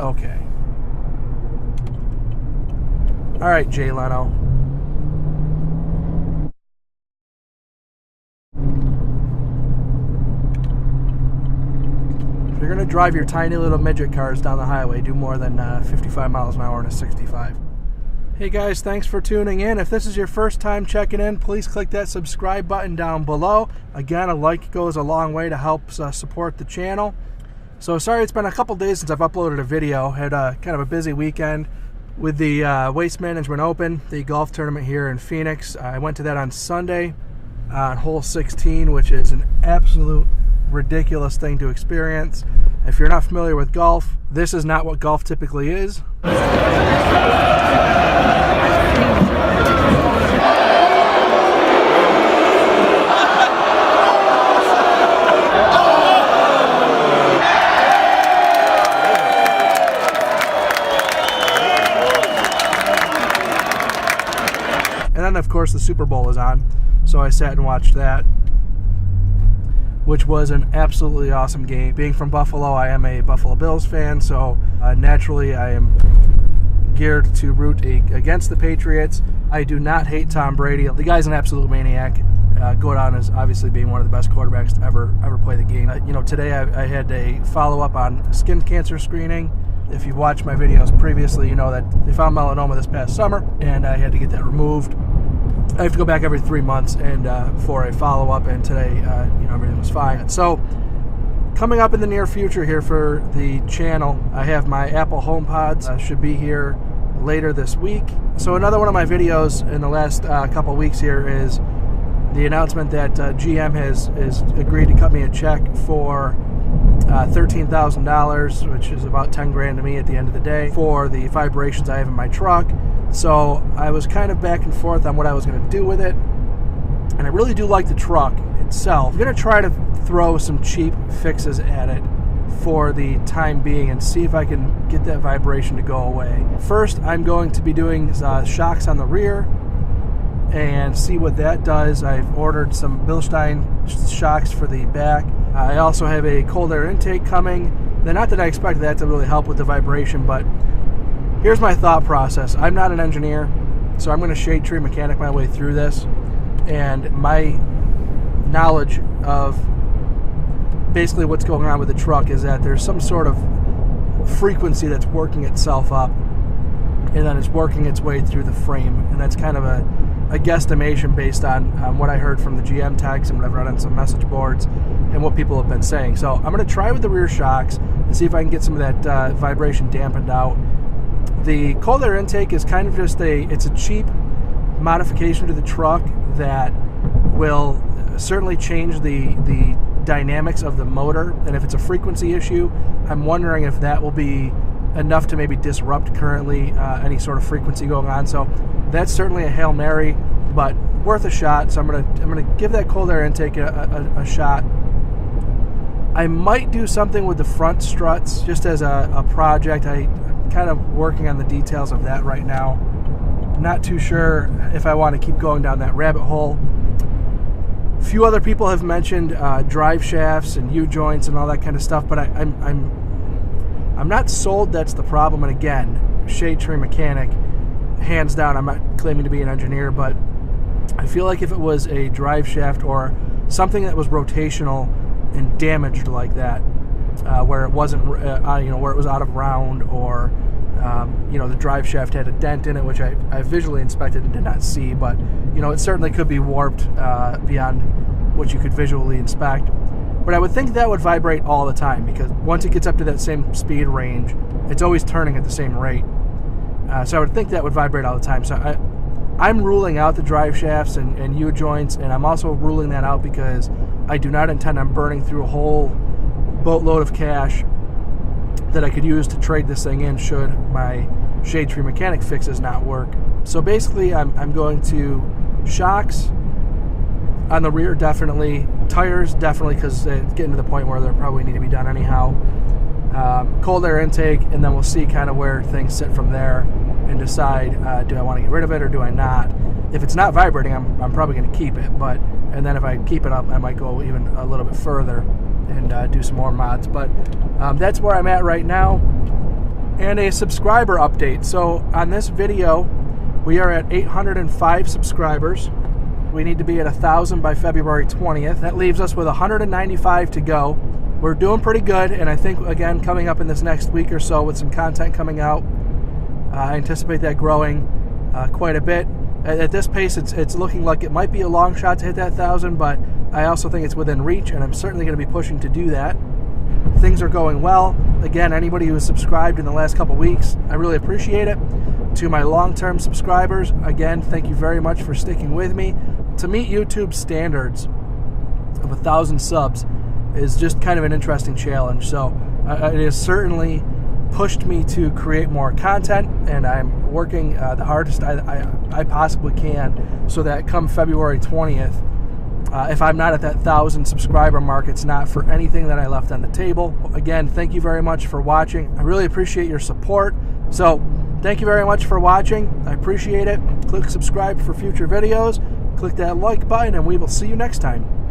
Okay. All right, Jay Leno. If you're going to drive your tiny little midget cars down the highway, do more than 55 miles an hour in a 65. Hey guys, thanks for tuning in. If this is your first time checking in, please click that subscribe button down below. Again, a like goes a long way to help support the channel. So sorry it's been a couple days since I've uploaded a video. Had kind of a busy weekend with the Waste Management Open, the golf tournament here in Phoenix. I went to that on Sunday on hole 16, which is an absolute ridiculous thing to experience. If you're not familiar with golf, this is not what golf typically is. And then, of course, the Super Bowl is on, so I sat and watched that, which was an absolutely awesome game. Being from Buffalo, I am a Buffalo Bills fan, so naturally I am geared to root against the Patriots. I do not hate Tom Brady. The guy's an absolute maniac. Go down as obviously being one of the best quarterbacks to ever play the game. Today I had a follow-up on skin cancer screening. If you've watched my videos previously, you know that they found melanoma this past summer, and I had to get that removed. I have to go back every 3 months and for a follow-up, and today, everything was fine. So, coming up in the near future here for the channel, I have my Apple HomePods. Should be here later this week. So another one of my videos in the last couple weeks here is the announcement that GM has agreed to cut me a check for $13,000, which is about 10 grand to me at the end of the day, for the vibrations I have in my truck. So I was kind of back and forth on what I was going to do with it, and I really do like the truck itself. I'm going to try to throw some cheap fixes at it for the time being and see if I can get that vibration to go away. First, I'm going to be doing shocks on the rear and see what that does. I've ordered some Bilstein shocks for the back. I also have a cold air intake coming. Not that I expect that to really help with the vibration, but here's my thought process. I'm not an engineer, so I'm going to shade tree mechanic my way through this. And my knowledge of basically what's going on with the truck is that there's some sort of frequency that's working itself up, and then it's working its way through the frame. And that's kind of a guesstimation based on what I heard from the GM techs and what I've read on some message boards and what people have been saying. So I'm going to try with the rear shocks and see if I can get some of that vibration dampened out. The cold air intake is kind of just it's a cheap modification to the truck that will certainly change the dynamics of the motor. And if it's a frequency issue, I'm wondering if that will be enough to maybe disrupt currently any sort of frequency going on. So that's certainly a Hail Mary, but worth a shot. So I'm gonna give that cold air intake a shot. I might do something with the front struts just as a project. I'm kind of working on the details of that right now. Not too sure if I want to keep going down that rabbit hole. A few other people have mentioned drive shafts and U-joints and all that kind of stuff, but I'm not sold that's the problem. And again, shade tree mechanic, hands down. I'm not claiming to be an engineer, but I feel like if it was a drive shaft or something that was rotational and damaged like that, where it wasn't, where it was out of round, or the drive shaft had a dent in it, which I visually inspected and did not see, but it certainly could be warped beyond what you could visually inspect. But I would think that would vibrate all the time, because once it gets up to that same speed range, it's always turning at the same rate. So I would think that would vibrate all the time. So I'm ruling out the drive shafts and U-joints, and I'm also ruling that out because I do not intend on burning through a whole boatload of cash that I could use to trade this thing in should my shade tree mechanic fixes not work. So basically I'm going to shocks on the rear, definitely. Tires, definitely, because it's getting to the point where they probably need to be done anyhow. Cold air intake, and then we'll see kind of where things sit from there and decide, do I want to get rid of it or do I not? If it's not vibrating, I'm probably going to keep it, and then if I keep it up, I might go even a little bit further and do some more mods. But that's where I'm at right now. And a subscriber update. So on this video, we are at 805 subscribers. We need to be at 1,000 by February 20th. That leaves us with 195 to go. We're doing pretty good, and I think, again, coming up in this next week or so with some content coming out, I anticipate that growing quite a bit. At this pace, it's looking like it might be a long shot to hit that 1,000, but I also think it's within reach, and I'm certainly going to be pushing to do that. Things are going well. Again, anybody who has subscribed in the last couple weeks, I really appreciate it. To my long-term subscribers, again, thank you very much for sticking with me. To meet YouTube's standards of 1,000 subs is just kind of an interesting challenge. So it has certainly pushed me to create more content, and I'm working the hardest I possibly can so that come February 20th, if I'm not at that 1,000 subscriber mark, it's not for anything that I left on the table. Again, thank you very much for watching. I really appreciate your support. So thank you very much for watching. I appreciate it. Click subscribe for future videos. Click that like button, and we will see you next time.